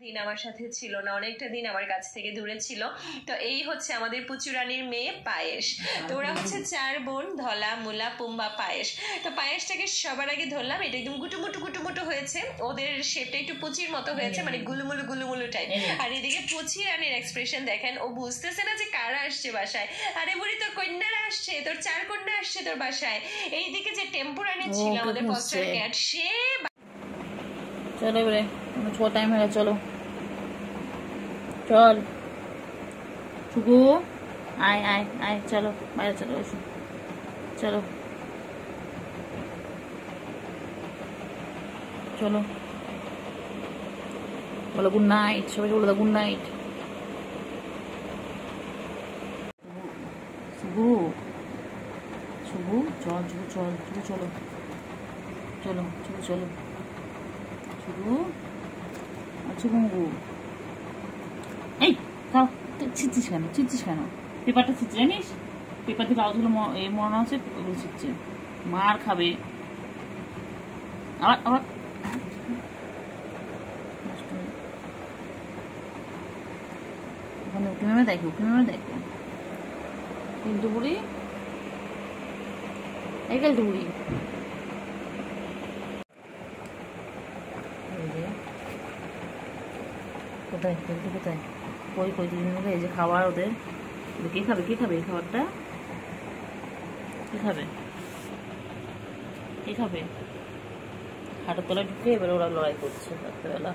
দিন আমার সাথে ছিল না, অনেকটা দিন আমার কাছ থেকে দূরে ছিল। তো এই হচ্ছে আমাদের পুচুরানির মেয়ে পায়েস। তো ওরা হচ্ছে 4 বোন, ধলা, মুলা, পুম্বা, পায়েস। তো পায়েসটাকে সবার আগে ধরলাম, এটা একদম গুটুমুটু গুটুমুটু হয়েছে, ওদের শেপটা একটু পুচির মতো হয়েছে, মানে গুলুমুলু গুলুমুলু টাইপ। আর এদিকে পুচি রানীর এক্সপ্রেশন দেখেন, ও বুঝতেছে না যে কারা আসছে বাসায়। আরে বুড়ি, তোর কন্যারা আসছে, তোর 4 কন্যা আসছে তোর বাসায়। এইদিকে যে টেম্পু রানী ছিল আমাদের ফস্টার ক্যাট, সে চলো এবারে ছোট টাইম হয়ে গেছে, চলো চল টুকু, আয় আয় আয়, চলো বাইরে চলো, এসো চলো চলো, বলো গুড নাইট, সবাইকে বলে দাও গুড নাইট। শুভু শুভু চল, শুভু চল, শুভু চলো চলো, শুভু চলো, শুভু আচ্ছা গুঙ্গু, এই খাও, ছিটছিস কেন, ছিটছিস কেন, পেপারটা ছিটছে জানিস, পেপার থেকে কাগজগুলো মনে হচ্ছে ওগুলো ছিটছে, মার খাবে আবার আবার। ওখানে উঠে নেমে দেখো, উঠে নেমে দেখো, কিন্তু বুড়ি এই গেল বুড়ি, কোথায় কিন্তু কোথায়, কই কই দুজন মিলে, এই যে খাবার ওদের, কে খাবে, কে খাবে এই খাবারটা, কে খাবে, কে খাবে, হাটের তলায় ঢুকে এবার ওরা লড়াই করছে রাত্রেবেলা,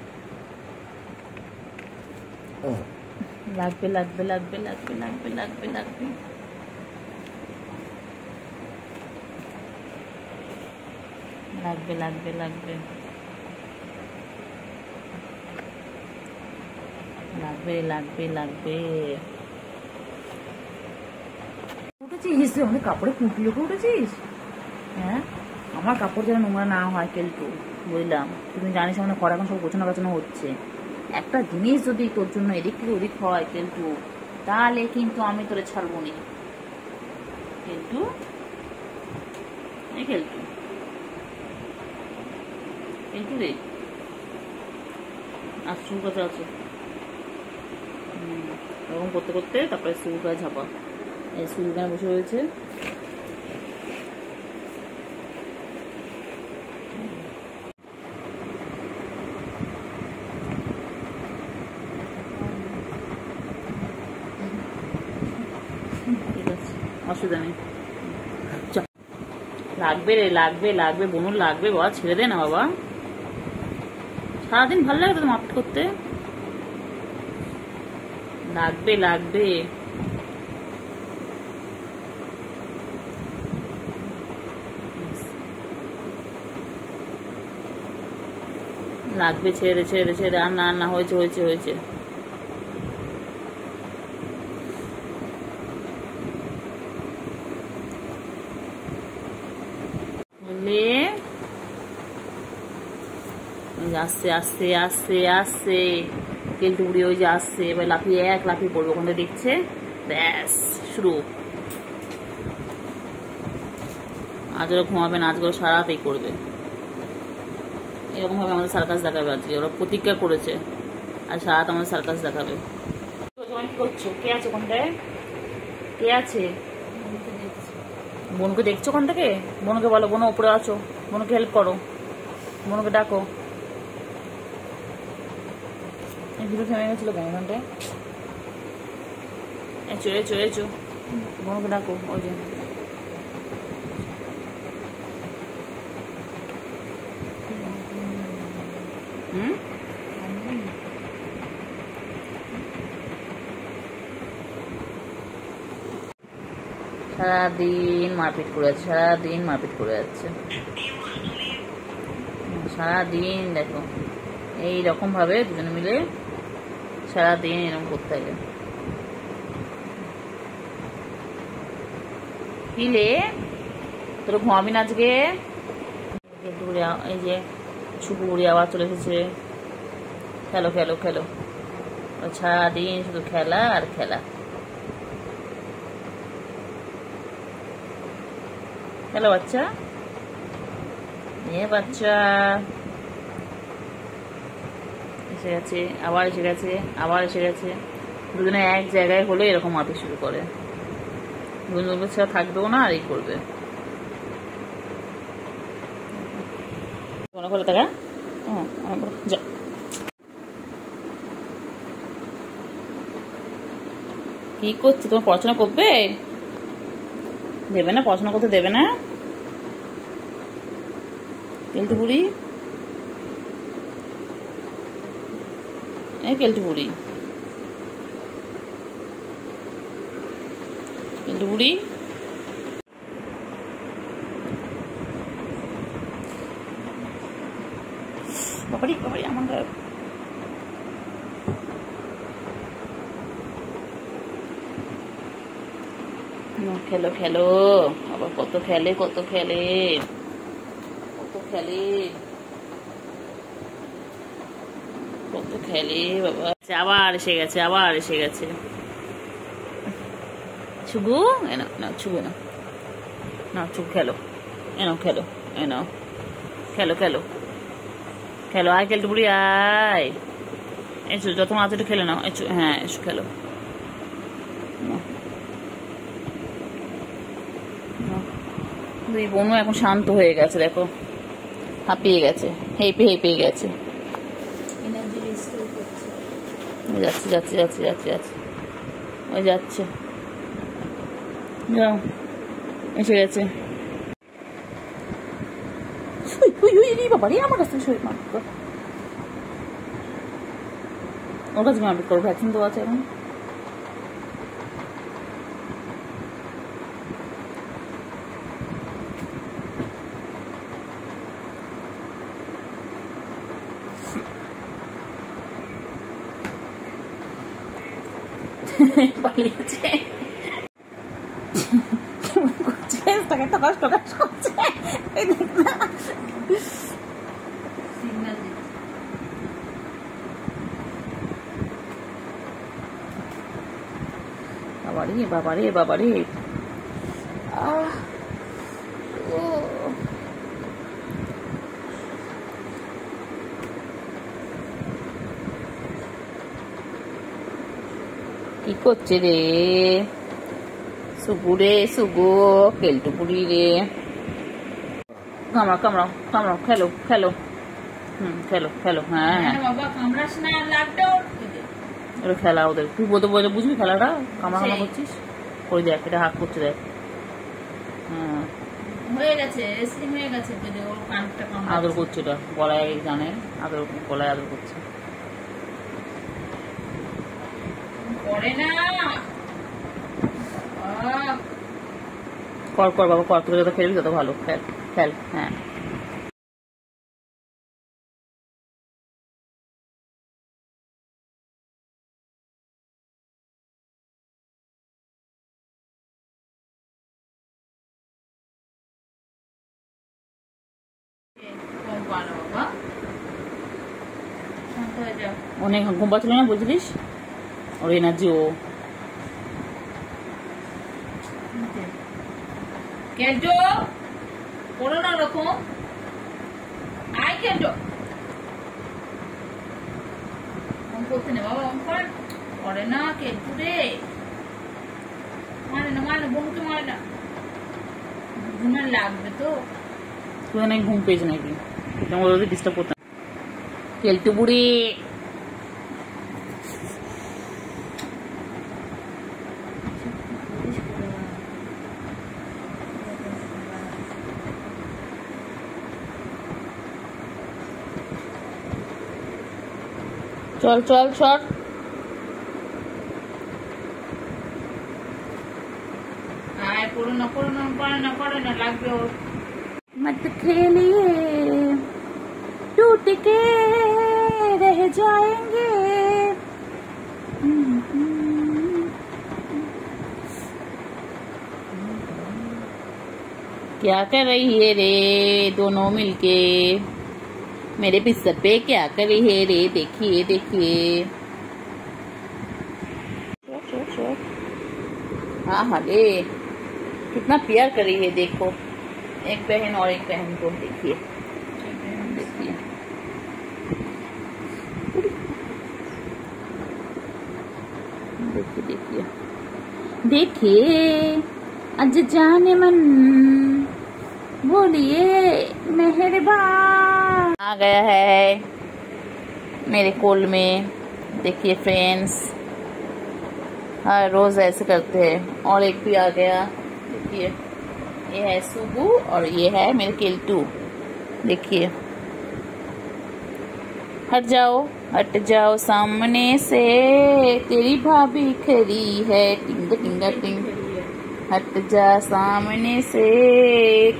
লাগবে লাগবে লাগবে লাগবে লাগবে লাগবে লাগবে লাগবে লাগবে লাগবে লাগবে লাগবে লাগবে। উঠেছিস আমাদের কাপড়ে কুটলি লোকে উঠেছিস, হ্যাঁ আমার কাপড় যেন নোংরা না হয় কেলটু, বুঝলাম, তুমি জানিস আমার ঘর এখন সব গোছানো গাছানো হচ্ছে, একটা জিনিস যদি তোর জন্য এদিক থেকে ওদিক হয় কেলটু, তাহলে কিন্তু আমি তোরে ছাড়বো নি কেলটু, এই কেলটু, কেলটু রে, আর শুরু কাছে আছে, এরকম করতে করতে তারপরে শুরু করে ঝাপা, এই শুরুখানে বসে রয়েছে, ঠিক আছে অসুবিধা নেই, লাগবে রে, লাগবে লাগবে বনুর লাগবে, বাবা ছেড়ে দে না বাবা, সারাদিন ভালো লাগে তো মাপট করতে, লাগবে লাগবে লাগবে, ছেড়ে দে ছেড়ে দে ছেড়ে দে, আর না না, হয়েছে হয়েছে হয়েছে, আসছে আসছে আসছে আসছে, কেলটু বুড়ি ওই যে আসছে, এবার লাফিয়ে এক লাফিয়ে পড়বে, ওখানে দেখছে, ব্যাস শুরু, আজ ওরা ঘুমাবে না, আজকে ওরা সারা রাতেই করবে, এরকম ভাবে আমাদের সার্কাস দেখাবে, আজকে ওরা প্রতিজ্ঞা করেছে আর সারা রাত আমাদের সার্কাস দেখাবে। কি করছো, কে আছে ওখানটায়, কে আছে, বোনকে দেখছো ওখান থেকে, বোনকে বলো, বোন উপরে আছো, বোনকে হেল্প করো, বোনকে ডাকো, ভিডিও থেমে গেছিল কেন ওখানটায়, এচো এচো এচো, বোনকে ডাকো, ওই যে সারাদিন মারপিট করে যাচ্ছে, সারাদিন মারপিট করে যাচ্ছে, সারাদিন দেখো এইরকম ভাবে দুজনে মিলে সারাদিন এরকম করতে থাকে, কিলে তোর ঘুমাবি না আজকে, এই যে ছুপু বুড়ি আবার চলে এসেছে, খেলো খেলো খেলো, সারাদিন শুধু খেলা আর খেলা, খেলো বাচ্চা, এ বাচ্চা এসে গেছে, আবার এসে গেছে, আবার এসে গেছে। দুজনে এক জায়গায় হলে এরকম মারতে শুরু করে, দুজনের ছাড়া থাকবেও না, আর এই করবে। মনে করে টাকা যা, কি করছে? তোমার পড়াশোনা করবে? দেবে না, পড়াশোনা করতে দেবে না? কেলটু বুড়ি, এই কেলটু বুড়ি, কেলটু বুড়ি। বাবারি বাবারি আমার গায়ে। খেলো খেলো, আবার কত খেলে, কত খেলে, কত খেলে, কত খেলে বাবা। আবার এসে গেছে, আবার এসে গেছে। ছুগু এনো না, ছুগু না, না ছুগু খেলো, এনো খেলো, এনো খেলো, খেলো খেলো। আয় খেলতে বুড়ি, আয় এসো, যত আছে একটু খেলে নাও, এসো। হ্যাঁ এসো খেলো। দুই বোনও এখন শান্ত হয়ে গেছে, দেখো হাঁপিয়ে গেছে, হেঁপে হেঁপে গেছে। যাচ্ছে যাচ্ছে যাচ্ছে যাচ্ছে যাচ্ছে, ওই যাচ্ছে, যাও এসে গেছে। বাবা রে, আমার কাছে শরীর মার, ওর কাছে মারপিট করো, ভ্যাকসিন তো আছে এখন। পালিয়েছে, তাকে টকাস টকাস করছে, বাবারে বাবারে বাবারে। কি করছে রে সুগু রে, সুগু কেলটু বুড়ি রে। কামড়াও কামড়াও কামড়াও, খেলো খেলো, খেলো খেলো। হ্যাঁ হ্যাঁ ওরা খেলা, ওদের তুই বলতে বলতে বুঝবি খেলাটা। কামড়া কামড়া করছিস, ওই দেখ এটা হাত করছে, দেখ। হ্যাঁ হয়ে গেছে, হয়ে গেছে, আদর করছে, ওটা গলায় জানে, আদর গলায় আদর করছে। কর কর বাবা, কর, তোকে যত খেলবি তত ভালো, খেল খেল। হ্যাঁ অনেক ঘুম পাচ্ছিল না, বুঝলিস? ওর এনার্জি ও কেটো করো না রকম, আয় কেটো করতে নে বাবা, করে না কেটু রে, মানে না মানে বোনকে মানে না, ঘুমের লাগবে তো। তুই অনেক ঘুম পেয়েছে নাকি, তোমার ওদের ডিস্টার্ব করতাম। কেলটু বুড়ি, চল চল চল। আয় করো না করো না, করে না করে না, লাগবে ওর। मत खेलिए टूट के रह जाएंगे। क्या कर रही है रे दोनों मिलके, मेरे बिस्तर पे क्या कर रही है रे, देखिए देखिए। हाँ हाँ रे, कितना प्यार कर रही है, देखो एक बहन और एक बहन को, देखिए देखिए। देखिए देखिए देखिए, आज जाने मन बोलिए मेहरबान आ गया है मेरे कोल में। देखिए फ्रेंड्स, हर रोज ऐसे करते हैं। और एक भी आ गया, देखिए ये है सुबू और ये है मेरे केल्टू। देखिए, हट जाओ सामने से, तेरी भाभी खड़ी है, टिंग टिंग टिंग। हट जा सामने से,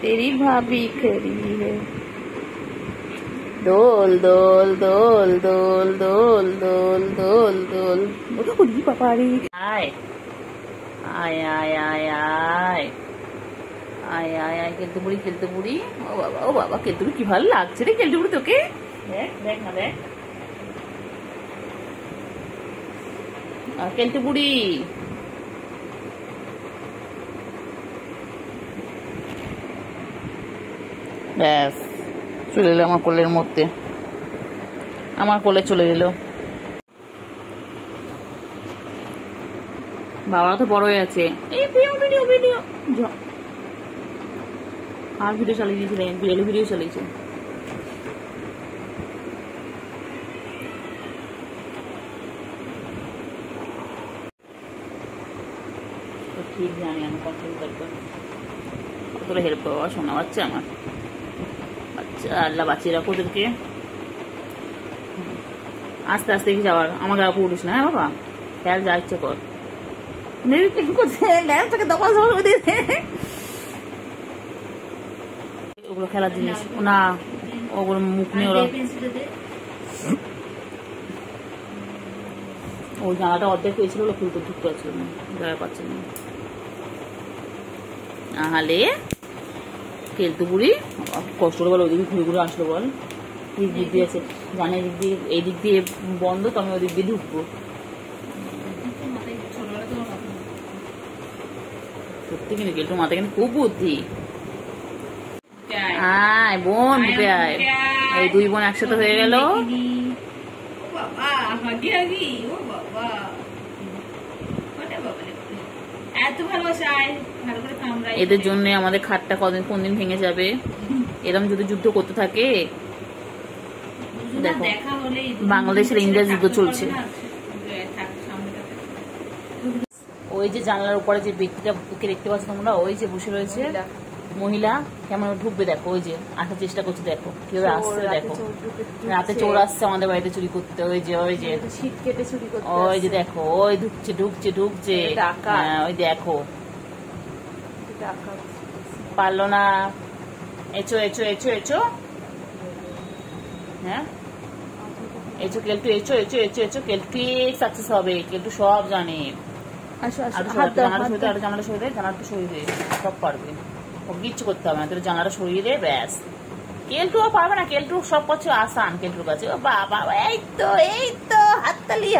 तेरी भाभी खड़ी है। डोल डोल डोल डोल डोल डोल डोल डोल। बोलो पापा रे। आय आय आय आय आय आय आय आय, কেলটু বুড়ি। ও বাবা কেলটু কি ভালো লাগছে রে কেলটু বুড়ি তোকে। দেখ না দেখ, কেলটু বুড়ি। ব্যাস চলে এলো আমার কোলের মধ্যে, আমার কোলে চলে এলো। বাবা তো বড় হয়ে আছে। এই ভিডিও আর ভিডিও চালিয়ে দিয়েছিলেন, ভিডিও চালিয়েছে। ঠিক জানি আমি কন্ট্রোল করবো, কতটা হেল্প করবো। শোনা বাচ্চা আমার, বাচ্চা আল্লাহ বাঁচিয়ে রাখো ওদেরকে। আস্তে আস্তে কি যাওয়ার, আমার গা পড়িস না। হ্যাঁ বাবা, খেয়াল যা ইচ্ছে কর। ওগুলো খেলার জিনিস না, ওগুলো মুখ নিয়ে ওরা। ওই জানাটা অর্ধেক হয়েছিল, ওগুলো খুলতে ঢুকতে পারছিল না, জায়গা পাচ্ছে না। নাহলে কেলটু বুড়ি কষ্ট করে বল, ওইদিকে ঘুরে ঘুরে আসলো বল। দিক দিয়ে আছে জানে, দিক দিয়ে এই দিক দিয়ে বন্ধ, তো আমি ওই দিক দিয়ে ঢুকবো। সত্যি কিন্তু কেলটুর মাথায় কিন্তু খুব বুদ্ধি। আয় বোন, ঢুকে আয়। এই দুই বোন একসাথে হয়ে গেল। এদের জন্য আমাদের খাটটা কোন দিন ভেঙে যাবে। এরকম যদি যুদ্ধ করতে থাকে, দেখো বাংলাদেশের ইন্ডিয়া যুদ্ধ চলছে। ওই যে জানলার উপরে যে ব্যক্তিটা দেখতে পাচ্ছ তোমরা, ওই যে বসে রয়েছে মহিলা, কেমন ঢুকবে দেখো। ওই যে আসার চেষ্টা করছে, দেখো কিভাবে আসছে। দেখো রাতে চোর আসছে আমাদের বাড়িতে চুরি করতে। ওই যে শীত কেটে চুরি করতে। ওই যে দেখো, ওই ঢুকছে। ওই দেখো, পারলো না। এচো হ্যাঁ, echo Keltu, echo Keltu success হবে। কেলটু সব জানে। জানাটা সরিয়ে দে, সব পারবে, কিচ্ছু করতে হবে না। তোর জানাটা সরিয়ে দে, ব্যাস। কেলটু পারবে না, কেলটু সব কিছু আসান কেলটুর কাছে। ও বাবা, এই তো হাততালি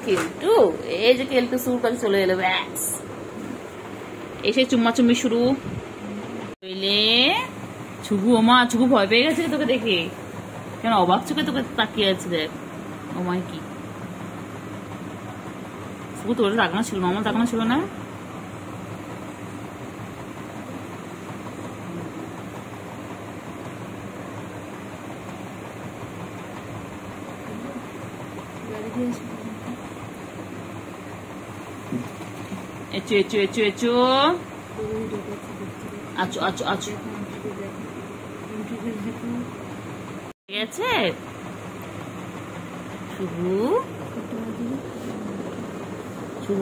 কেলটু। এই যে কেলটু সুর কাছে চলে এলো, ব্যাস। এসে চুম্মাচুম্মি শুরু হইলে ছুবু, ওমা ছুবু ভয় পেয়ে গেছে তোকে দেখে, কেন অবাক চোখে তোকে তাকিয়ে আছে। দেখ ওমায় কি, ছুবু তোর রাগনা ছিল না, আমার রাগনা ছিল না। এচো আচো গেছে শুভু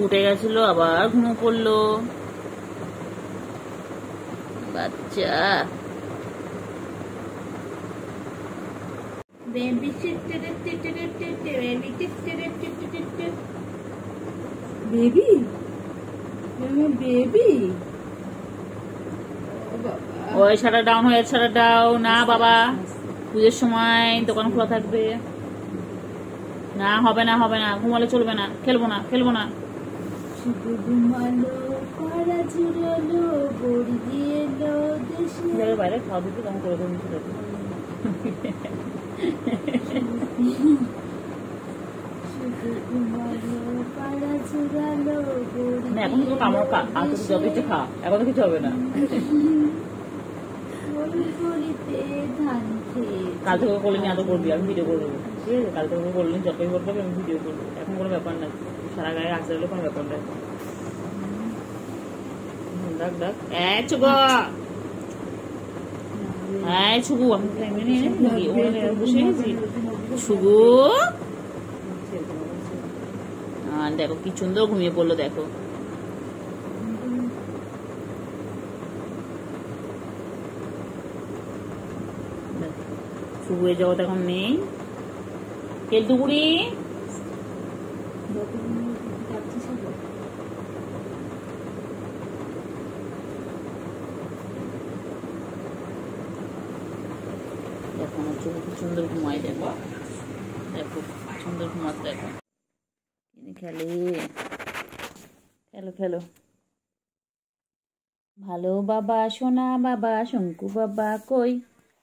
উঠে গেছিল, আবার ঘুমো পড়লো বাচ্চা। বেবি ওই শাটার ডাউন হয়ে, শাটার ডাউন না বাবা, পুজোর সময় দোকান খোলা থাকবে না। হবে না ঘুমালে চলবে না, খেলবো না। বাইরে খাওয়া দিতে কেমন করে কামড় খা, আর তো যত কিছু খা, এখন তো কিছু হবে না। কাল থেকে করলে নিয়ে আদৌ করবি, আমি ভিডিও করবো, ঠিক আছে? কাল থেকে করলে যতই করবো আমি ভিডিও করবো, এখন কোনো ব্যাপার না, সারা গায়ে আসতে হলে কোনো ব্যাপার না। ডাক ডাক শুভু, আমি বসে গেছি। শুভু দেখো কি সুন্দর ঘুমিয়ে পড়লো, দেখো। শুভু এই জগৎ এখন নেই। কেলটু বুড়ি দেখো আমার চোখ কি সুন্দর ঘুমায়, দেখো দেখো সুন্দর ঘুমাচ্ছে, দেখো খেলে খেলো খেলো। ভালো বাবা, সোনা বাবা, শঙ্কু বাবা কই,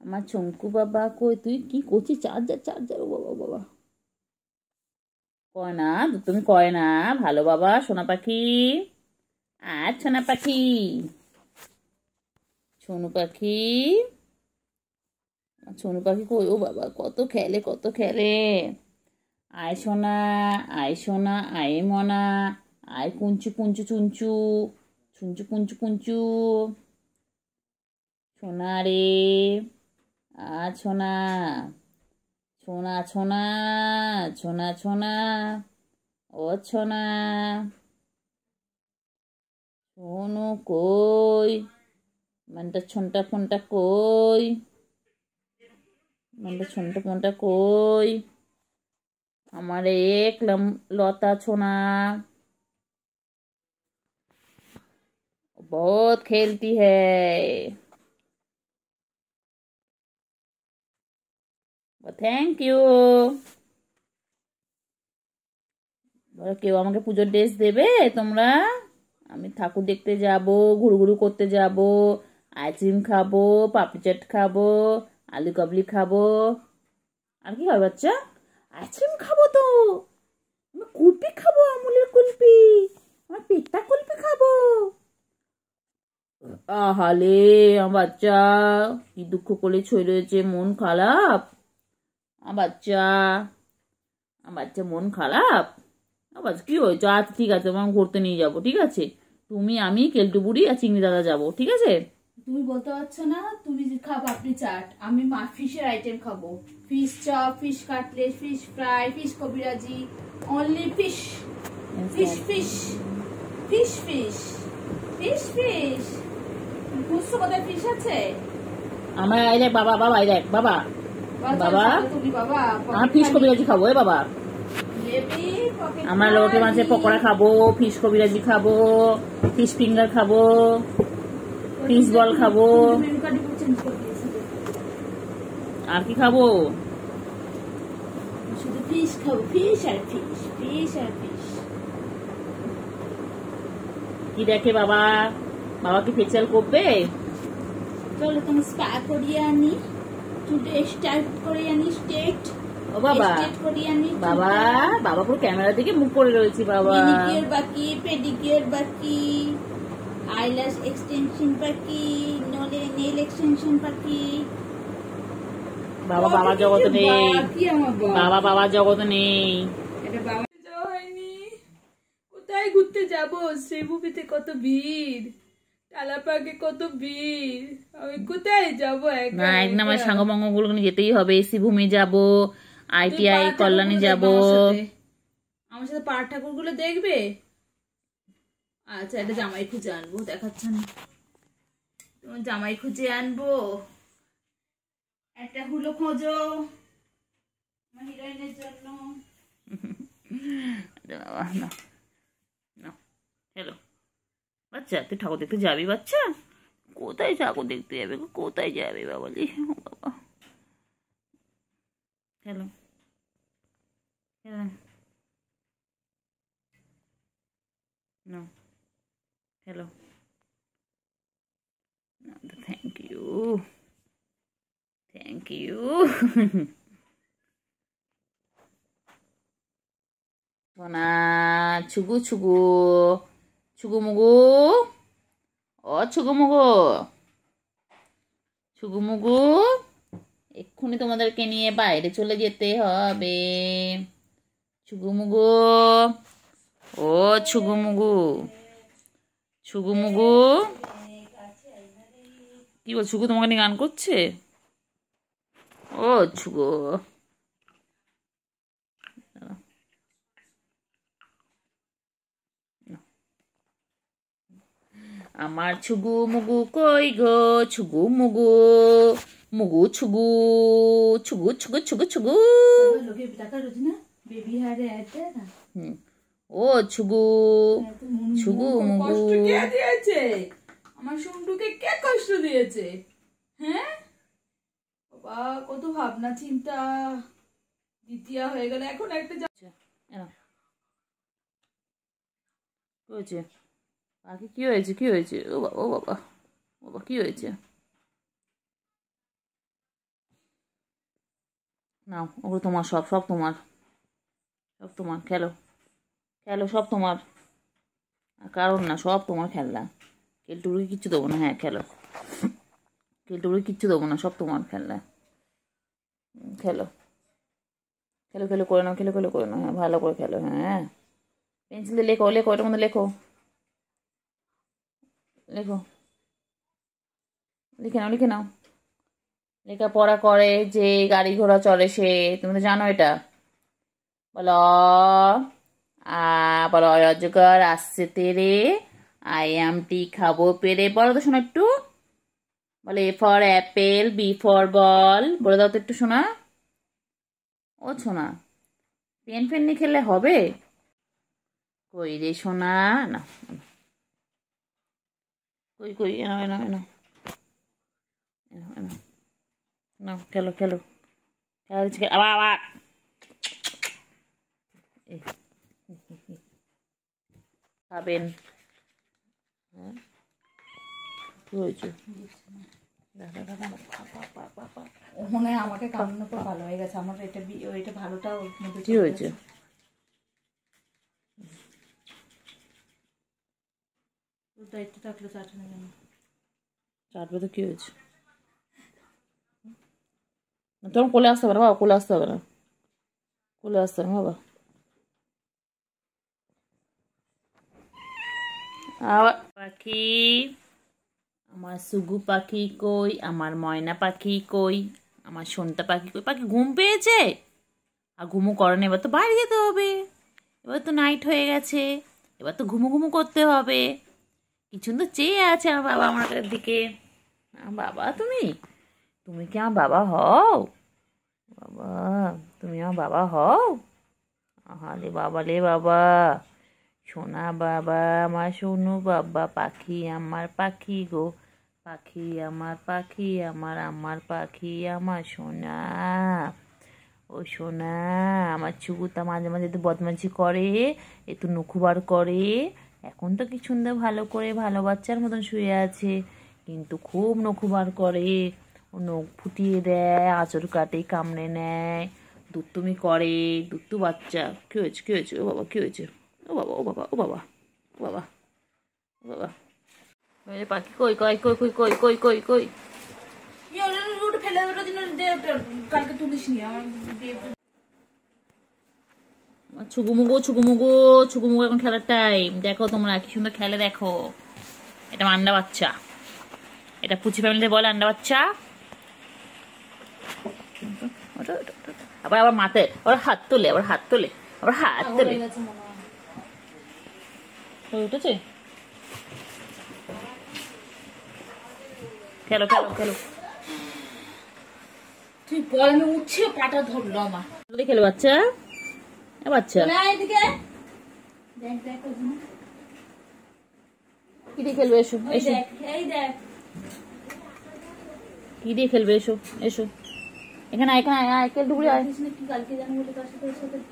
আমার শঙ্কু বাবা কই, তুই কি করছিস? চার্জার চার্জার, ও বাবা বাবা, কয় না তুমি, কয় না ভালো বাবা সোনা পাখি, আর সোনা পাখি, সোনু পাখি, সোনু পাখি কই, ও বাবা কত খেলে কত খেলে। আয় সোনা, আয় সোনা, আয় মনা, আয় কুঞ্চু কুঞ্চু চুঞ্চু, চুঞ্চু কুঞ্চু কুঞ্চু, সোনা রে, আর সোনা, সোনা সোনা, সোনা সোনা, ও সোনা, সোনু কই, মানটা ছনটা ফোনটা কই, মানটা ছনটা ফোনটা কই, আমার এক লতা সোনা, बहुत खेलती है। Thank you. কেউ আমাকে পুজোর ড্রেস দেবে তোমরা? আমি ঠাকুর দেখতে যাব, ঘুরঘুরু করতে যাব, আইসক্রিম খাবো, পাপড়ি চাট খাবো, আলু কাবলি খাবো, আর কি খাবে বাচ্চা? আইসক্রিম খাবো তো, আমি কুলপি খাবো, আমুলের কুলপি, আমার পেটটা কুলপি খাবো। আহালে আমার বাচ্চা কি দুঃখ করে ছই রয়েছে, মন খারাপ আমার বাচ্চা, আমার বাচ্চা মন খারাপ। আবার কি হয়েছে? আচ্ছা ঠিক আছে, আমার ঘুরতে নিয়ে যাবো, ঠিক আছে? তুমি আমি কেলটু বুড়ি আর চিংড়ি দাদা যাবো, ঠিক আছে? তুমি বলতে পারছো না, তুমি খাও পাপড়ি চাট, আমি ফিশের আইটেম খাবো, fish chop, fish cutlet, fish fry, fish kabiraji, only fish fish fish fish fish fish fish. বুঝছো কোথায় ফিশ আছে? আমার এই দেখ বাবা, বাবা এই দেখ বাবা, বাবা তুমি বাবা আমার ফিশ কবিরাজি খাবো, এ বাবা আমার লোটে মাছের পকোড়া খাবো, ফিশ কবিরাজি খাবো, ফিশ ফিঙ্গার খাবো, ফিশ বল খাবো, আর কি খাবো? শুধু ফিশ খাবো, ফিশ আর ফিশ, ফিশ আর ফিশ। কি দেখে বাবা? বাবা কি ফেসিয়াল করবে? চলো তুমি স্পা করিয়ে আনি, চুলে স্টাইল করে আনি, স্ট্রেট। ও বাবা, বাবা বাবা পুরো ক্যামেরা দিকে মুখ করে রয়েছে বাবা। ম্যানিকিউর বাকি, পেডিকিউর বাকি, আইল্যাশ এক্সটেনশন বাকি, নেল এক্সটেনশন বাকি। বাবা বাবা জগৎ নেই, বাবা বাবা জগৎ নেই। এটা বাবা যাওয়া হয়নি। কোথায় ঘুরতে যাব? শ্রীভূমিতে কত ভিড়, টালাপাকে কত ভিড়, আমি কোথায় যাব? না একদম আমার সাঙ্গমঙ্গ গুলো যেতেই হবে। শ্রীভূমি যাব, ITI কল্যাণী যাব। আমার সাথে পাড় ঠাকুর গুলো দেখবে? আচ্ছা এটা জামাই খুঁজে আনবো, দেখাচ্ছে না, তোমার জামাই খুঁজে আনবো। একটা হুলো খোঁজো আমার হিরোইনের জন্য। হ্যালো বাচ্চা, তুই ঠাকুর দেখতে যাবি বাচ্চা? কোথায় ঠাকুর দেখতে যাবে? কোথায় যাবে বাবালি? বাবা hello hello No. Hello. No, thank you. Thank you. সোনা ছুগু ছুগু, ছুগুমুগু, ও ছুগুমুগু, ছুগুমুগু, এক্ষুনি তোমাদেরকে নিয়ে বাইরে চলে যেতে হবে। ছুগুমুগু, ও ছুগুমুগু, ছুগুমুগু, কি বল ছুগু তোমাকে নিয়ে গান করছে? ও ছুগু, আমার ছুগু মুগু কই গো, ছুগু মুগু, মুগু ছুগু, ছুগু ছুগু ছুগু ছুগু। ও ছুগু, ছুগু মুগু। কে দিয়েছে আমার সুন্টুকে? কে কষ্ট দিয়েছে? হ্যাঁ বাবা, কত ভাবনা চিন্তা, দ্বিতীয় হয়ে গেল, এখন একটা কি হয়েছে পাখি? কি হয়েছে? কি হয়েছে? ও বাবা, ও বাবা, ও বাবা, কি হয়েছে? নাও, ওগুলো তোমার, সব সব তোমার, সব তোমার, খেলো খেলো, সব তোমার। আর কারণ না, সব তোমার খেলনা। কেলটুকুকে কিচ্ছু দেবো না। হ্যাঁ খেলো, কেলটুকুকে কিচ্ছু দেবো না, সব তোমার খেলনা। খেলো খেলো, খেলো করে নাও, খেলো খেলো করে নাও। হ্যাঁ ভালো করে খেলো। হ্যাঁ পেন্সিল দিয়ে লেখো, লেখো, এটার মধ্যে লেখো, লেখো, লিখে নাও, লিখে নাও। লেখাপড়া করে যে গাড়ি ঘোড়া চলে সে, তুমি তো জানো এটা। বলো বলো, অজগর আসছে তেরে, আই এম টি খাবো পেরে। বলো তো শোনা একটু, বলে A for apple, B for ball, বলে দাও তো একটু শোনা। ও শোনা, পেন ফেন নিয়ে খেললে হবে? কই রে শোনা, না কই কই, এনাও এনাও এনাও এনাও এনাও, নাও খেলো খেলো, খেলা দিচ্ছি, আবার আবার খাবেন। হ্যাঁ কি হয়েছে? মনে হয় আমাকে কামড়ানোর পর ভালো হয়ে গেছে। আমার এটা এটা ভালোটা ওর মধ্যে কি হয়েছে? একটু থাকলে চাটনি কেন চাটবে তো কি হয়েছে? তোমার কোলে আসতে হবে না বাবা, কোলে আসতে হবে না, কোলে আসতে হবে না বাবা। আবার পাখি, আমার সুগু পাখি কই, আমার ময়না পাখি কই, আমার সোনটা পাখি কই? পাখি ঘুম পেয়েছে? আর ঘুমু করেন, এবার তো বাইরে যেতে হবে, এবার তো নাইট হয়ে গেছে, এবার তো ঘুমু ঘুমু করতে হবে। কিছু তো চেয়ে আছে আমার বাবা আমার দিকে। বাবা তুমি, তুমি কি আমার বাবা হও? বাবা তুমি আমার বাবা হও? আহারে বাবা রে বাবা, সোনা বাবা, আমার সোনু বাবা, পাখি আমার পাখি গো, পাখি আমার পাখি, আমার আমার পাখি, আমার সোনা, ও সোনা। আমার চুকুতা মাঝে মাঝে তো বদমাইশি করে, একটু নখুবার করে। এখন তো কি সুন্দর ভালো করে ভালো বাচ্চার মতন শুয়ে আছে, কিন্তু খুব নখুবার করে। ও নখ ফুটিয়ে দেয়, আঁচড় কাটে, কামড়ে নেয়, দুত্তুমি করে, দুত্তু বাচ্চা। কি হয়েছে? কি হয়েছে? ও বাবা কি হয়েছে? ও বাবা, ও বাবা, ও বাবা, ও বাবা, ও বাবা। পাখি কই কই কই কই কই কই কই কই? ফেলে কালকে তুলিস নি আমার। ছুগুমুগু ছুগুমুগু ছুগুমুগু, এখন খেলার টাইম। দেখো তোমরা কি সুন্দর খেলে, দেখো। এটা আন্ডা বাচ্চা, এটা পুচি ফ্যামিলিতে বলে আন্ডা বাচ্চা। আবার আবার মাথায় আবার হাত তোলে, আবার হাত তোলে, আবার হাত তোলে। উঠেছে? খেলো খেলো খেলো, তুই বল, আমি উঠছে পাটা ধরলো আমার। খেলো বাচ্চা, বাচ্চা কি দিয়ে খেলবে? এসো এসো, কি দিয়ে খেলবে? এসো এসো, এখানে এখানে আয়, কেলটুকুরি আয়।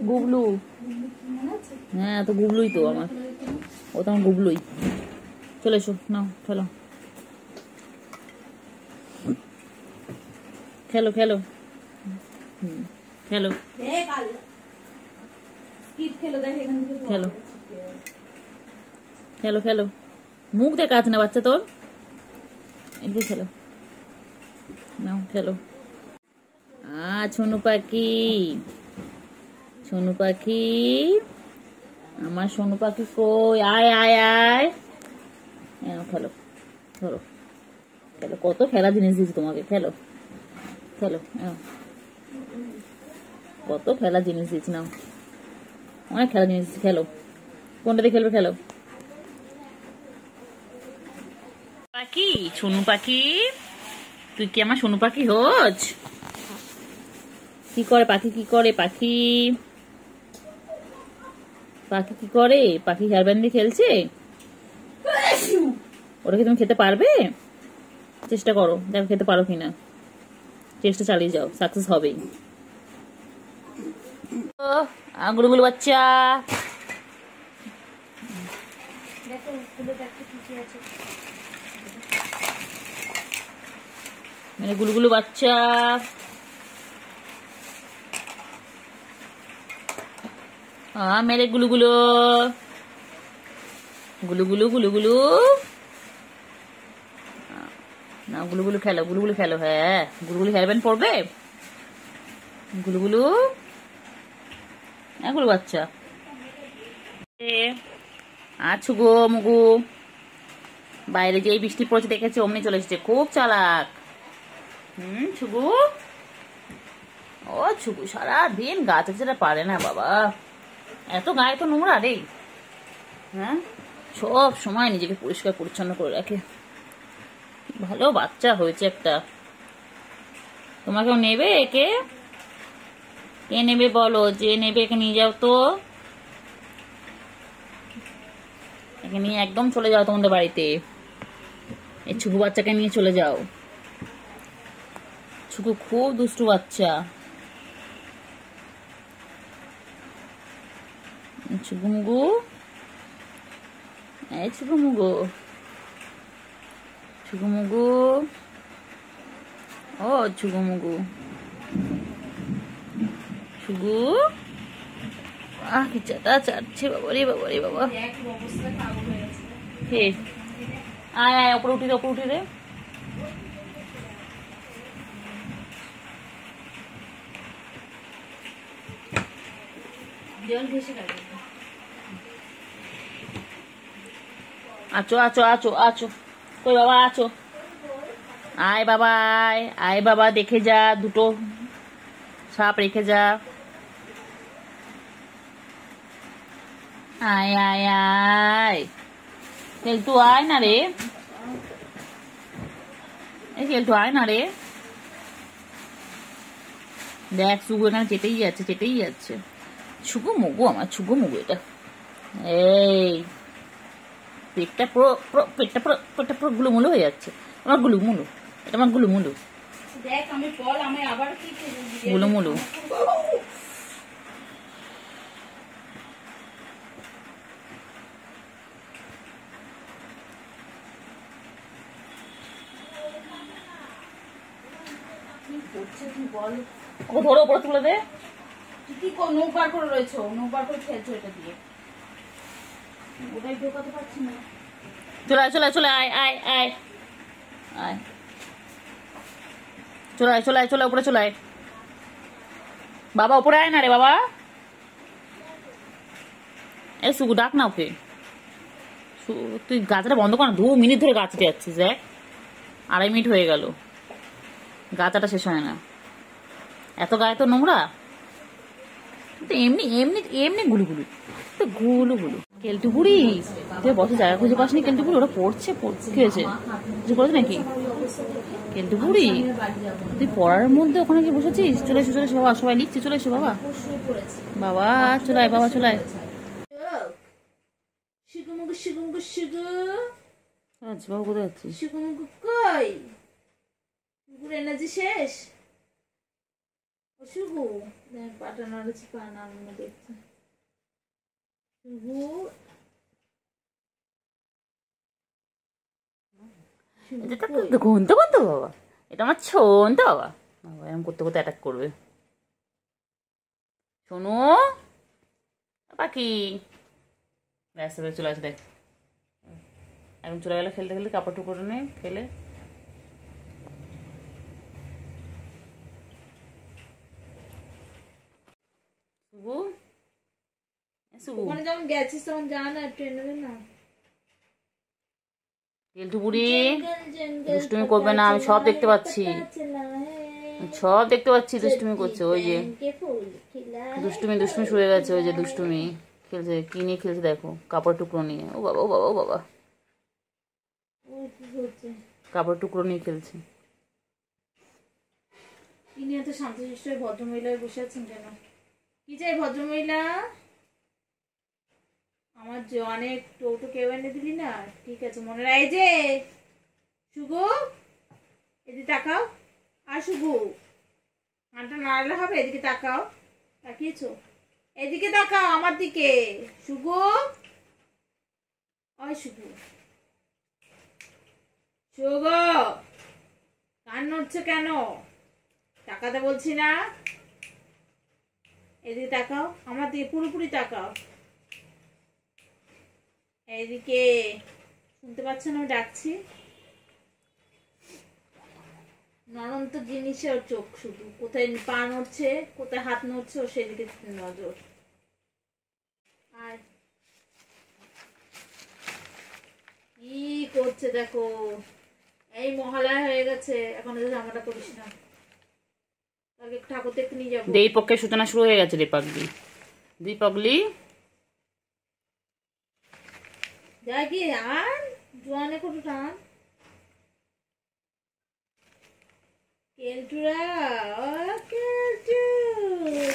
গুবলু, হ্যাঁ তো গুবলুই তো আমার, ও তো আমার গুবলুই। চলে এসো, নাও খেলো খেলো খেলো, খেলো খেলো, খেলো খেলো, মুখ দেখাচ্ছে না বাচ্চা তোর, এদিকে খেলো, নাও খেলো। সোনু পাখি, সোনু পাখি, আমার সোনু পাখি কই, আয় আয় আয়, খেলো ধরো, খেলো, কত খেলা জিনিস দিচ্ছি তোমাকে, খেলো খেলো, কত খেলা জিনিস দিচ্ছি, নাও অনেক খেলা জিনিস দিচ্ছি, খেলো, কোনটা দিয়ে খেলবে খেলো। পাখি, সোনু পাখি, তুই কি আমার সোনু পাখি হোস? কি করে পাখি, কি করে পাখি, পাখি কি করে, পাখি হেয়ার ব্যান্ড দিয়ে খেলছে, ওটাকে তুমি খেতে পারবে? চেষ্টা করো, দেখো খেতে পারো কিনা, চেষ্টা চালিয়ে যাও, সাকসেস হবেই। গুলুগুলু বাচ্চা, মানে গুলুগুলু বাচ্চা, মেরে গুলুগুলো, গুলুগুলু গুলুগুলু, না গুলুগুলু খেলো, গুলুগুলু খেলো, হ্যাঁ গুলুগুলু হেয়ারব্যান্ড পড়বে, গুলুগুলু, গুলু বাচ্চা, আছো গো মুগু, বাইরে যে বৃষ্টি পড়েছে দেখেছে, অমনি চলে এসেছে, খুব চালাক। ছুগু, ও ছুগু সারাদিন গাছ যেটা পারে না বাবা, এত গায়ে তো নোংরা রে, হ্যাঁ সব সময় নিজেকে পরিষ্কার পরিচ্ছন্ন করে রাখে, ভালো বাচ্চা হয়েছে একটা। তোমাকেও নেবে একে, কে নেবে বলো, যে নেবে একে নিয়ে যাও তো, একে নিয়ে একদম চলে যাও তোমাদের বাড়িতে, এই ছুকু বাচ্চাকে নিয়ে চলে যাও, ছুকু খুব দুষ্টু বাচ্চা, ছুকুমুগু, এই ছুকুমুগু, ছুকুমুগু, ও ছুকুমুগু, ছুগু, কি চাটা চাটছে বাবারে বাবারে বাবা, আয় আয় ওপরে উঠি রে, ওপরে উঠি রে, আছো আছো আছো আছো, কই বাবা আছো, আয় বাবা আয়, আয় বাবা দেখে যা, দুটো সাপ রেখে যা, আয় আয় আয়, কেলটু আয় না রে, কেলটু আয় না রে, দেখ শুগু এখানে চেটেই যাচ্ছে, চেটেই যাচ্ছে, ছুগু মুগু, আমার ছুগু মুগু এটা, এই পেটটা পুরো পেটটা পুরো গুলুমুলু হয়ে যাচ্ছে, আমার গুলুমুলু, এটা আমার গুলুমুলু, দেখ আমি বল, আমি আবার কি গুলুমুলু, ও ধরো ওপরে তুলে দে, কি নৌক বার করে রয়েছো, নৌক বার করে খেলছো এটা দিয়ে, ওটাই ঢোকাতে পারছি না, চলে আয় চলে আয় চলে আয় আয় আয় আয়, চলে আয় চলে আয়, চলে উপরে চলে আয়, বাবা উপরে আয় না রে বাবা, এই সুগু ডাক না ওকে, তুই গাছটা বন্ধ কর না, 2 মিনিট ধরে গাছটা যাচ্ছিস, দেখ 2.5 মিনিট হয়ে গেল, গাছাটা শেষ হয় না, এত গায়ে তো নোংরা, এমনি এমনি এমনি গুলুগুলু, গুলুগুলু, কেলটু বুড়ি তুই বসে জায়গা খুঁজে পাসনি, কেলটু বুড়ি ওরা পড়ছে, কি হয়েছে, কিছু করেছে নাকি, কেলটু বুড়ি তুই পড়ার মধ্যে ওখানে গিয়ে বসেছিস, চলে এসো চলে এসো বাবা, সবাই লিখছি, চলে এসো বাবা, বাবা চলে আয় বাবা, চলে আয়, শিগুমুগু শিগুমুগু শিগু, আচ্ছা বাবা কোথায় যাচ্ছিস, শিগুমুগু কই, গুড় এনার্জি শেষ, ও শিগু, দেখ পাটা নাড়াচ্ছি, পা নাড়ানো দেখছি, শিগু, এটা তো ঘুমতে ঘুমতে বাবা, এটা আমার ছোনতে বাবা, বাবা এরকম করতে করতে অ্যাটাক করবে, শোনো পাখি, ব্যস্ত চলে আসে, দেখ এখন চলে গেলে খেলতে খেলতে কাপড় টুকরো নিয়ে ফেলে। শুভু শুভু ওখানে যখন গেছিস তখন যা না একটু এনে দে না। কেলটু বুড়ি দুষ্টুমি করবে না, আমি সব দেখতে পাচ্ছি, সব দেখতে পাচ্ছি দুষ্টুমি করছে। ওই যে দুষ্টুমি দুষ্টুমি শুয়ে গেছে, ওই যে দুষ্টুমি খেলছে, কি নিয়ে খেলছে দেখো, কাপড় টুকরো নিয়ে। ও বাবা ও বাবা ও বাবা, কাপড় টুকরো নিয়ে খেলছে। ইনি এত শান্তশিষ্ট ভদ্রমহিলায় বসে আছেন কেন? কি চাই ভদ্রমহিলা? আমার যে অনেক টোটো কেউ এনে দিলি না, ঠিক আছে মনে রাখ। এই যে শুভু এদিকে তাকাও, আর শুভু কানটা নাড়ালে হবে, এদিকে তাকাও, তাকিয়েছো? এদিকে তাকাও আমার দিকে। শুভু ওই শুভু শুভ, কান নড়ছে কেন? তাকাতে বলছি না, এদিকে তাকাও আমার দিকে, পুরোপুরি তাকাও এইদিকে। শুনতে পাচ্ছ না আমি ডাকছি? নরন্ত জিনিসে ওর চোখ, শুধু কোথায় পা নড়ছে কোথায় হাত নড়ছে ও সেদিকে নজর। আর কি করছে দেখো, এই মহালয়া হয়ে গেছে এখন জামাটা করিস না, তাকে ঠাকুর দেখতে নিয়ে যাবো। এই পক্ষে সূচনা শুরু হয়ে গেছে রে পাগলি, দুই পাগলি। যা কি আর জোয়ানে কত টান কেলটুরা, ও কেলটু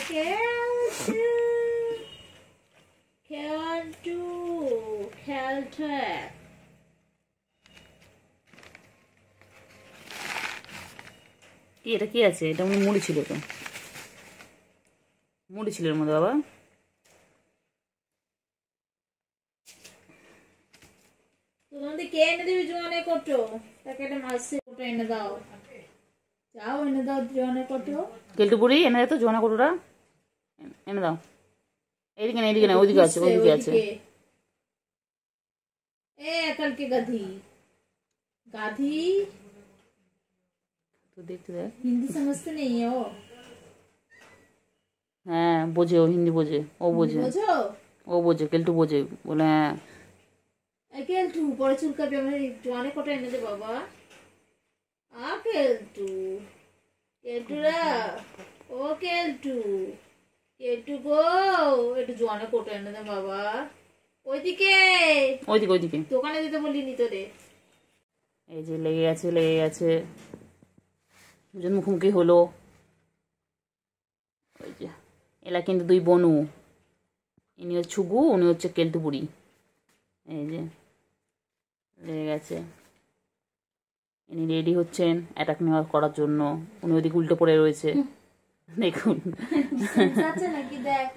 কেলটু কেলটু খেলটা। কি এটা কি আছে? এটা মনে মুড়ি ছিল, তো মুড়ি ছিল এর মধ্যে বাবা। তোমাদের কে এনে দিবি জোয়ানে কটো? তাকে একটা মাছের কটো এনে দাও, যাও এনে দাও জোয়ানে কটো। কেলটু বুড়ি এনে দে তো জোয়ানা কটুরা, এনে দাও। এইদিকে না, এইদিকে না, ওইদিকে আছে, ওইদিকে আছে। এ কালকে গাধি গাধি তো দেখতে দেখ। হিন্দি समझते नहीं है वो? হ্যাঁ বোঝে, ও হিন্দি বোঝে, ও বোঝে, বুঝো? ও বোঝে, কেলটু বোঝে বলে। হ্যাঁ কেলটু পরে চুলকাবি, আমার জোয়ানে কটা এনে দে বাবা। কেলটু কেলটুরা, ও কেলটু কেলটু গো, একটু জোয়ানে কটা এনে দে বাবা। ওইদিকে ওইদিকে ওইদিকে দোকানে দিতে বলিনি তোরে। এই যে লেগে গেছে, লেগে গেছে, দুজন মুখোমুখি হলো। ওই যে এলা কিন্তু দুই বনু, ইনি হচ্ছে ছুগু, উনি হচ্ছে কেলটু বুড়ি। এই যে লেগে গেছে, ইনি রেডি হচ্ছেন অ্যাটাক নেওয়া করার জন্য, উনি ওইদিকে উল্টো পড়ে রয়েছে দেখুন। নাকি দেখ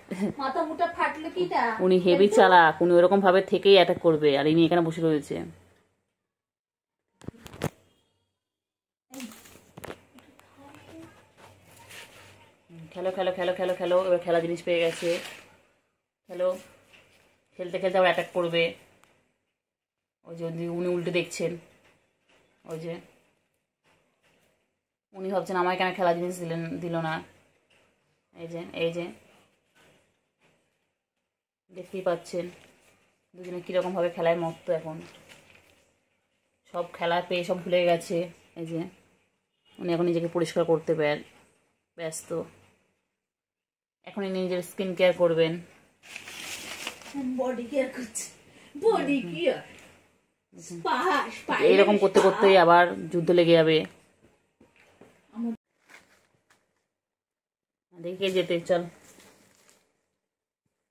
মাথা মুটা ফাটলো কিটা। উনি হেভি চালাক, উনি ওরকম ভাবে থেকেই অ্যাটাক করবে, আর ইনি এখানে বসে রয়েছে। খেলো খেলো খেলো খেলো খেলো, এবার খেলা জিনিস পেয়ে গেছে, খেলো। খেলতে খেলতে আবার অ্যাটাক করবে। ওই যে উনি উল্টে দেখছেন, ওই যে উনি ভাবছেন আমায় কেন খেলা জিনিস দিল না। এই যে এই যে দেখতেই পাচ্ছেন দুজনে কিরকম ভাবে খেলায় মত্ত, এখন সব খেলা পেয়ে সব ভুলে গেছে। এই যে উনি এখন নিজেকে পরিষ্কার করতে ব্যস্ত, এখন ইনি নিজের স্কিন কেয়ার করবেন। বডি কেয়ার করছে, বডি কেয়ার এইরকম করতে করতেই আবার যুদ্ধ লেগে যাবে। দেখি কে যেতে, চল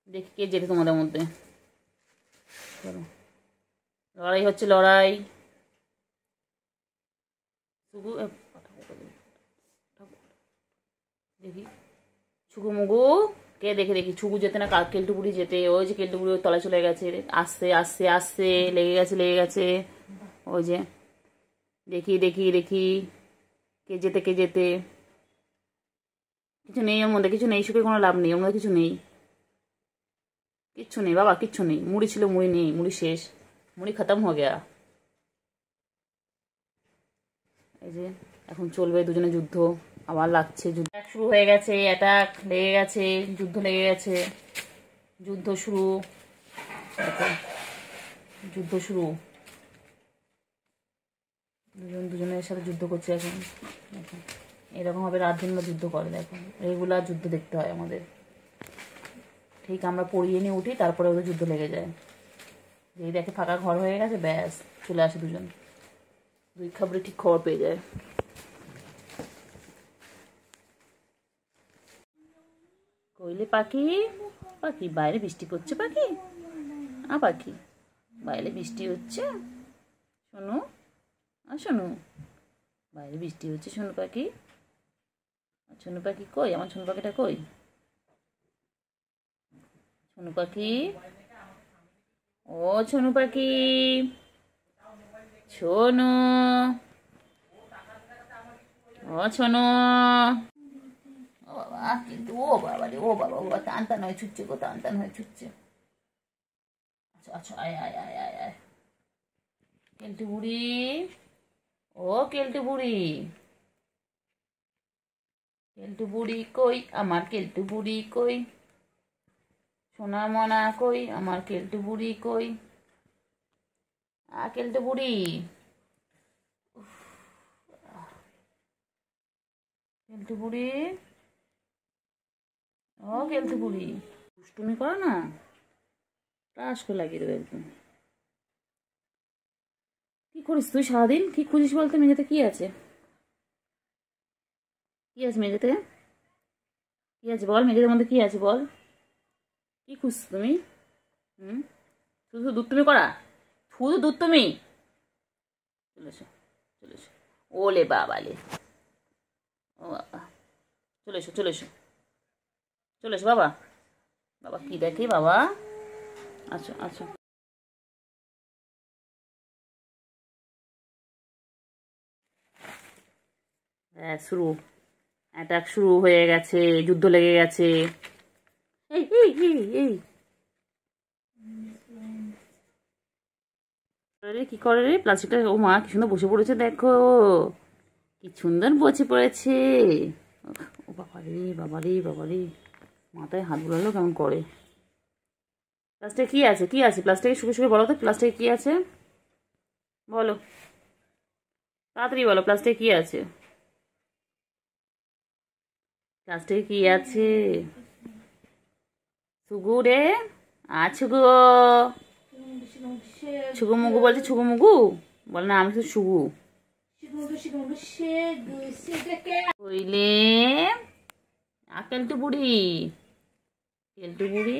দেখি কে যেতে তোমাদের মধ্যে। চলো লড়াই হচ্ছে, লড়াই। দেখি ছুগু মুগু কে, দেখে দেখি ছুগু যেতে না কেলটু বুড়ি যেতে। ওই যে কেলটু বুড়ি তলায় চলে গেছে, আস্তে আস্তে আস্তে লেগে গেছে, লেগে গেছে। ওই যে দেখি দেখি দেখি কে যেতে, কে যেতে। কিছু নেই ওর মধ্যে, কিছু নেই, শুকে কোনো লাভ নেই ওর মধ্যে, কিছু নেই, কিচ্ছু নেই বাবা, কিচ্ছু নেই। মুড়ি ছিল, মুড়ি নেই, মুড়ি শেষ, মুড়ি খতম হয়ে গেয়া। এই যে এখন চলবে দুজনে যুদ্ধ, আবার লাগছে যুদ্ধ শুরু হয়ে গেছে, অ্যাটাক লেগে গেছে, যুদ্ধ লেগে গেছে, যুদ্ধ শুরু, দেখো যুদ্ধ শুরু, দুজনের সাথে যুদ্ধ করছে এখন। দেখো এরকম ভাবে রাত দিন যুদ্ধ করে, দেখো রেগুলার যুদ্ধ দেখতে হয় আমাদের। ঠিক আমরা পড়িয়ে নিয়ে উঠি, তারপরে ওদের যুদ্ধ লেগে যায়। যেই দেখে ফাঁকা ঘর হয়ে গেছে, ব্যাস চলে আসে দুজন, দুই খবরে ঠিক খবর পেয়ে যায়। কইলে পাখি, পাখি বাইরে বৃষ্টি পড়ছে, পাখি পাখি বাইরে বৃষ্টি হচ্ছে, শোনো শোনো বাইরে বৃষ্টি হচ্ছে, শোনো পাখি, শোনো পাখি কই, আমার শোনো পাখিটা কই, শোনো পাখি, ও শোনো পাখি, শোনো, ও শোনো, ও বাবা কিন্তু, ও বাবা রে, ও বাবা, ও টান টান হয়ে ছুটছে গো, টান টান হয়ে ছুটছে। আচ্ছা আচ্ছা, আয় আয় আয় আয় আয়, কেলটু বুড়ি, ও কেলটু বুড়ি, কেলটু বুড়ি কই, আমার কেলটু বুড়ি কই, সোনা মনা কই, আমার কেলটু বুড়ি কই, কেলটু বুড়ি, কেলটু বুড়ি, ও কেলটু বুড়ি, দুষ্টুমি করো না, টাস করে লাগিয়ে দেবে একদম। কি করিস তুই সারাদিন, কি খুঁজিস বলতে? মেঝেতে কি আছে, কি আছে মেঝেতে, কি আছে বল, মেঝেদের মধ্যে কি আছে বল, কি খুঁজছো তুমি? শুধু দুধ তুমি করা, শুধু দুধ তুমি, চলে এসো চলে এসো, ওলে বাবালে, ও বাবা, চলে এসো চলে এসো চলে এসো বাবা, বাবা কি দেখি বাবা, আচ্ছা আচ্ছা। হ্যাঁ শুরু, অ্যাটাক শুরু হয়ে গেছে, যুদ্ধ লেগে গেছে। এই এই এই এই রে, কি করে রে প্লাস্টিকটা, ও মা কি সুন্দর বসে পড়েছে, দেখো কি সুন্দর বসে পড়েছে, ও বাবা রে বাবা রে বাবা রে, মাথায় হাত বুলালো কেমন করে। প্লাস্টিকে কি আছে, কি আছে প্লাস্টিকে, শুকে শুকে বলো তো, প্লাস্টিকে কি আছে বলো, তাড়াতাড়ি বলো, প্লাস্টিকে কি আছে, প্লাস্টিকে কি আছে, সুগু রে, ছুগু, ছুগু মুগু বলছে, ছুগু মুগু বল না, আমি তো সুগু, কইলে কেলটু বুড়ি, কেলটু বুড়ি,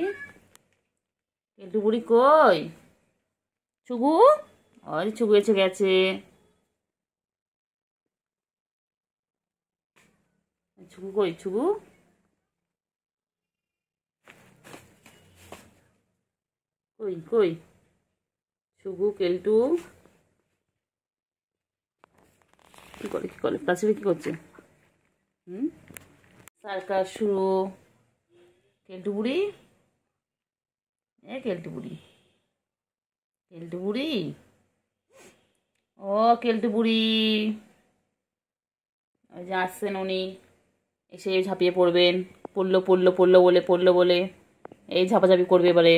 কেলটু বুড়ি কই, ছুগু, ওই ছুগু এসে গেছে, ছুগু কই, ছুগু কই কই, ছুগু কেলটু কি করে, কি করে প্লাস্টিকে কি করছে, সার্কাস শুরু, কেলটু বুড়ি, কেলটু বুড়ি, কেলটু বুড়ি, ও কেলটু বুড়ি, ওই যে আসছেন উনি, এসে ঝাঁপিয়ে পড়বেন, পড়লো পড়লো পড়লো বলে, পড়লো বলে এই ঝাপাঝাপি করবে, এবারে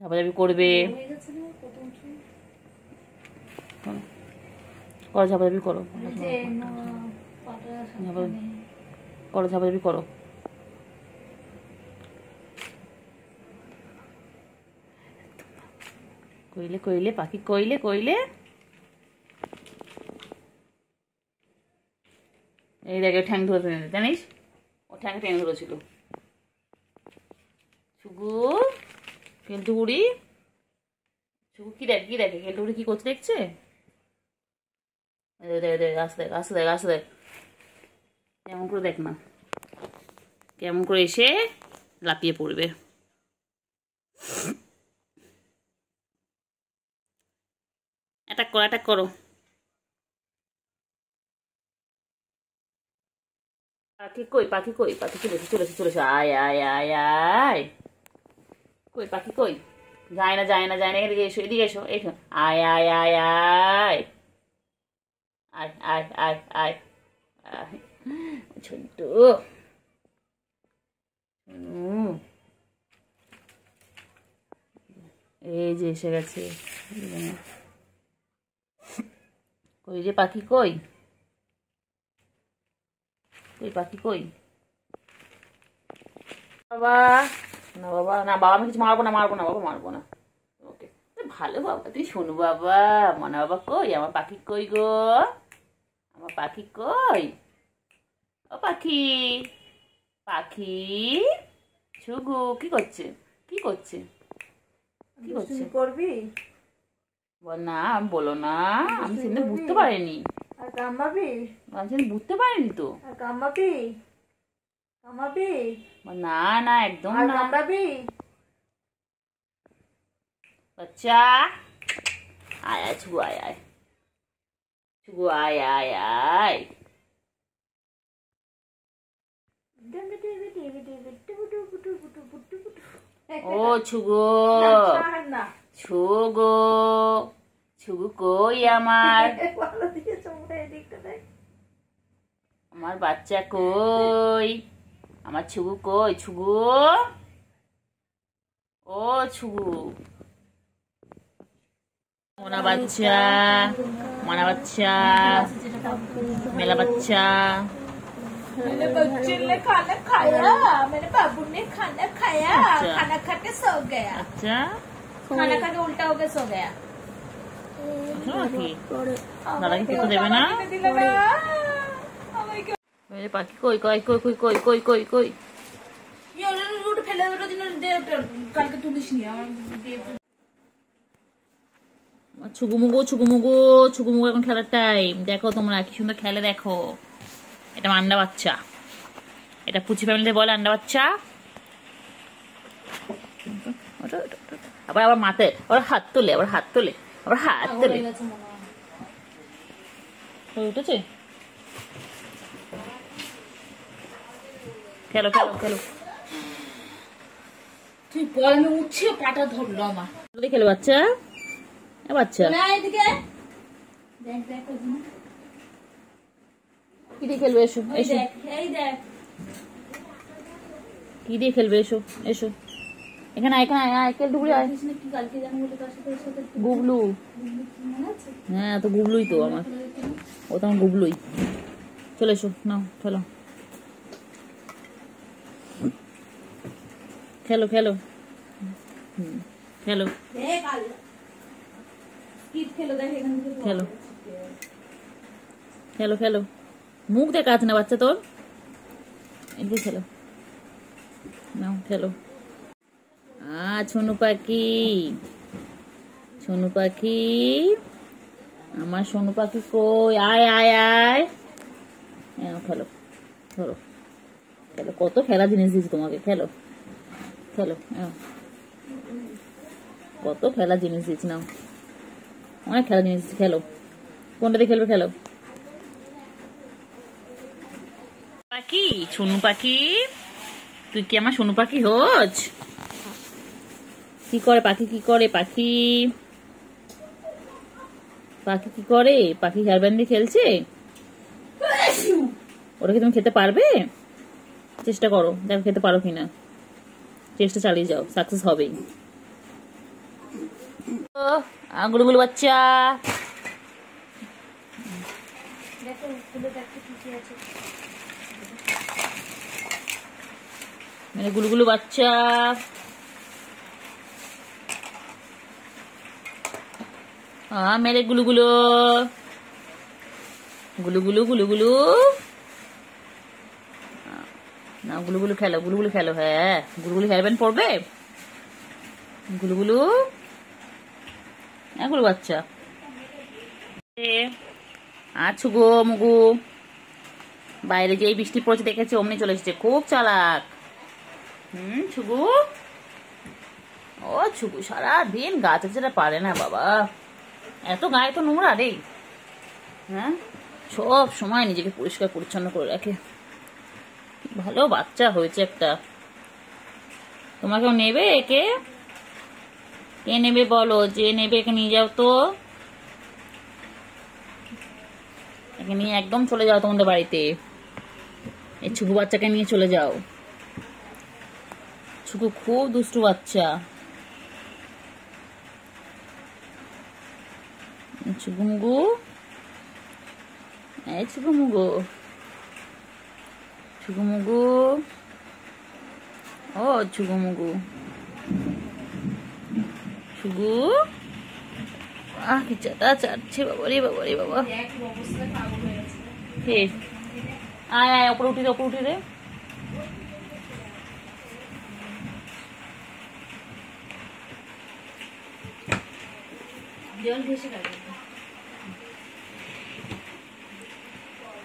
ঝাপাঝাপি করবে, করো ঝাপাঝাপি করো, করো ঝাপাঝাপি করো, কইলে কইলে পাখি, কইলে কইলে, এই দেখে ঠ্যাং ধরে জানিস, ও ঠ্যাং ঠ্যাং ধরেছিল, ছুগু কেলটু বুড়ি, ছুগু কি দেখে, কি দেখে কেলটু বুড়ি কি করছে দেখছে, আসতে দেখ আসতে দেখ আসতে দেখ, কেমন করে দেখ না, কেমন করে এসে লাপিয়ে পড়বে, অ্যাটাক করো, অ্যাটাক করো, পাখি কই, পাখি কই, পাখি চলেছে চলেছে চলেছে, আয় আয় আয় আয়, কই পাখি কই, যায় না যায় না যায় না, এদিকে এসো এদিকে এসো এসো, আয় আয় আয় আয় আয় আয় আয় আয় আয় ছোট্ট এই যে এসে গেছে। কই যে পাখি কই, কই পাখি কই? বাবা না বাবা না, বাবা আমি কিছু মারবো না মারবো না বাবা, মারবো না। ওকে ভালো বাবা, তুই শোনো বাবা। মনা বাবা কই? আমার পাখি কই গো? আমার পাখি কই? ও পাখি, পাখি শুগু কি করছে? কি করছে? কি করছে? করবি বল না, আমি বলো না, আমি সেদিন বুঝতে পারিনি, আর কামাবি, আমি সেদিন বুঝতে পারিনি তো। আর কামাবি, কামাবি, না না একদম আর না। কামড়াবি। বাচ্চা আয় আয় ছুগু, আয় আয় ছুগু, আয় আয় আয়। ও ছুগু, না ছুগু, ছুগু কই আমার? ভালো দিয়েছ মোটা এদিকটা দেখ। আমার বাচ্চা কই? আমার ছুগু কই? ছুগু, ও ছুগু, মোনা বাচ্চা, মোনা বাচ্চা, মেলা বাচ্চা। मेरे बच्चे ने खाना खाया, मेरे बाबू ने खाना खाया, अच्छा। खाना खा के सो गया, আচ্ছা खाना खा के उल्टा होके सो गया। নাকি দাদাকে খেতে দেবে না? মেরে পাখি কই কই কই কই কই কই কই কই? ফেলে কালকে তুলিস নি আমার ছুগুমুগু ছুগুমুগু ছুগুমুগু, এখন খেলার টাইম। দেখো তোমরা কি সুন্দর খেলে, দেখো। এটা আন্ডা বাচ্চা, এটা পুচি ফ্যামিলিতে বলে আন্ডা বাচ্চা। আবার আবার মাথায় আবার হাত তোলে, আবার হাত তোলে, আবার হাত তোলে। উঠেছে, খেলো খেলো খেলো। তুই বল আমি উঠছে পাটা ধরলো আমার। খেলো বাচ্চা, বাচ্চা না এদিকে দেখ দেখ কি দিয়ে খেলবে? এসো এই এসো, দেখ এই দেখ কি দিয়ে খেলবে? এসো এসো, এখানে আয়, এখানে আয়, কেল টুকরি আয়। কৃষ্ণ কি কালকে জানো বলে তার সাথে সাথে গুবলু, মনে আছে? হ্যাঁ তো গুবলুই তো আমার, ও তো আমার গুবলুই। চলে এসো, নাও খেলো খেলো খেলো, খেলো দেখ আল স্কিপ খেলো, দেখ এখানে খেলো খেলো খেলো। মুখ দেখা আছে না বাচ্চা তোর, এদিকে খেলো, নাও খেলো। সোনু পাখি, সোনু পাখি, আমার সোনু পাখি কই? আয় আয় আয়, খেলো ধরো, খেলো। কত খেলা জিনিস দিয়েছি তোমাকে, খেলো খেলো, কত খেলা জিনিস দিয়েছি, নাও অনেক খেলা জিনিস দিয়েছি, খেলো। কোনটা দিয়ে খেলবে? খেলো। পাখি, সোনু পাখি, তুই কি আমার সোনু পাখি হোজ? কি করে পাখি, কি করে পাখি? পাখি কি করে? পাখি হেয়ার ব্যান্ড দিয়ে খেলছে। ওটা কি তুমি খেতে পারবে? চেষ্টা করো, দেখো খেতে পারো কিনা, চেষ্টা চালিয়ে যাও, সাকসেস হবেই। গুলুগুলু বাচ্চা, দেখো খুলে দেখতে কি কি আছে। মানে গুলুগুলু বাচ্চা, মেরে গুলুগুলো, গুলুগুলু গুলুগুলু, না গুলুগুলু খেলো, গুলুগুলু খেলো। হ্যাঁ গুলুগুলু হেয়ার ব্যান্ড পড়বে, গুলুগুলু, গুলু বাচ্চা। আছো গো মুগু, বাইরে যেই বৃষ্টি পড়ছে দেখেছে অমনি চলে এসেছে, খুব চালাক। ছুগু, ও ছুগু সারাদিন গাছ যেটা পারে না বাবা, এত গায়ে তো নোংরা রে। হ্যাঁ সব সময় নিজেকে পরিষ্কার পরিচ্ছন্ন করে রাখে, ভালো বাচ্চা হয়েছে একটা। তোমাকেও নেবে একে? কে নেবে বলো, যে নেবে একে নিয়ে যাও তো, একে নিয়ে একদম চলে যাও তোমাদের বাড়িতে। এই ছুকু বাচ্চাকে নিয়ে চলে যাও। ছুকু খুব দুষ্টু বাচ্চা। ছুকু মুগু, এই ছুকু মুগু, ছুকু মুগু, ও ছুকু মুগু, ছুকু কি চাটা চাটছে বাবা রে বাবা রে বাবা। আয় আয় ওপরে উঠি রে, ওপরে উঠি রে।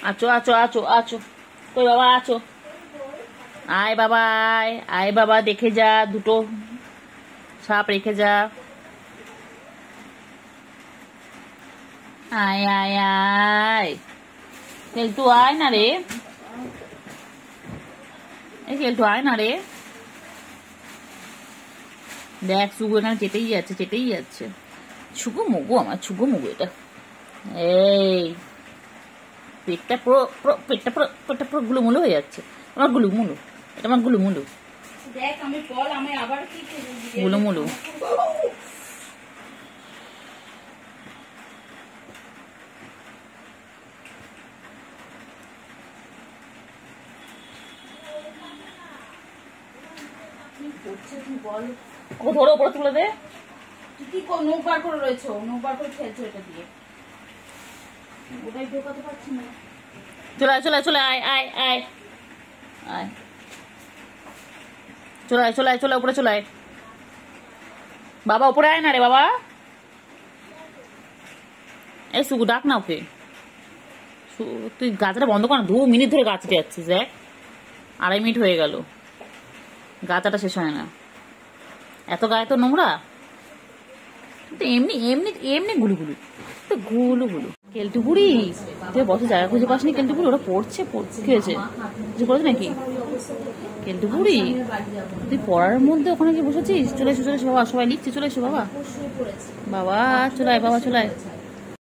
আছো আছো আছো আছো, কই বাবা আছো, আয় বাবা আয়, আয় বাবা দেখে যা, দুটো সাপ রেখে যা। আয় আয় আয়, কেলটু আয় না রে, এই কেলটু আয় না রে। দেখ ছুকু এখানে চেটেই যাচ্ছে, চেটেই যাচ্ছে। ছুকু মুগু, আমার ছুকু মুগু এটা। এই পেটটা পুরো পেটটা পুরো গুলুমুলু হয়ে যাচ্ছে। আমার গুলুমুলু, এটা আমার গুলুমুলু, দেখ আমি বল, আমি আবার কি গুলুমুলু। বল, ওকে ধরো উপরে তুলে দে। তুই কি নৌক বার করে রয়েছো, নৌক বার করে খেলছো এটা দিয়ে, ওটাই ঢোকাতে পারছি না। চলে আয় চলে আয় চলে আয় আয় আয় আয়, চলে আয় চলে আয়, চলে উপরে চলে আয় বাবা, উপরে আয় না রে বাবা। এই সুকু ডাক না ওকে। তুই গাছটা বন্ধ কর না, 2 মিনিট ধরে গাছটা যাচ্ছিস। দেখ 2.5 মিনিট হয়ে গেল, গাছাটা শেষ হয় না। এত গায়ে তো নোংরা, তো এমনি এমনি এমনি গুলু গুলু, তো গুলু গুলু। কেলটু বুড়ি তুই বসে জায়গা খুঁজে পাসনি? কেলটু বুড়ি ওরা পড়ছে, কি হয়েছে, কিছু করেছে নাকি? কেলটু বুড়ি তুই পড়ার মধ্যে ওখানে কি বসেছিস? চলে এসো চলে এসো বাবা, সবাই লিখছি, চলে এসো বাবা, বাবা চলে আয় বাবা, চলে আয়।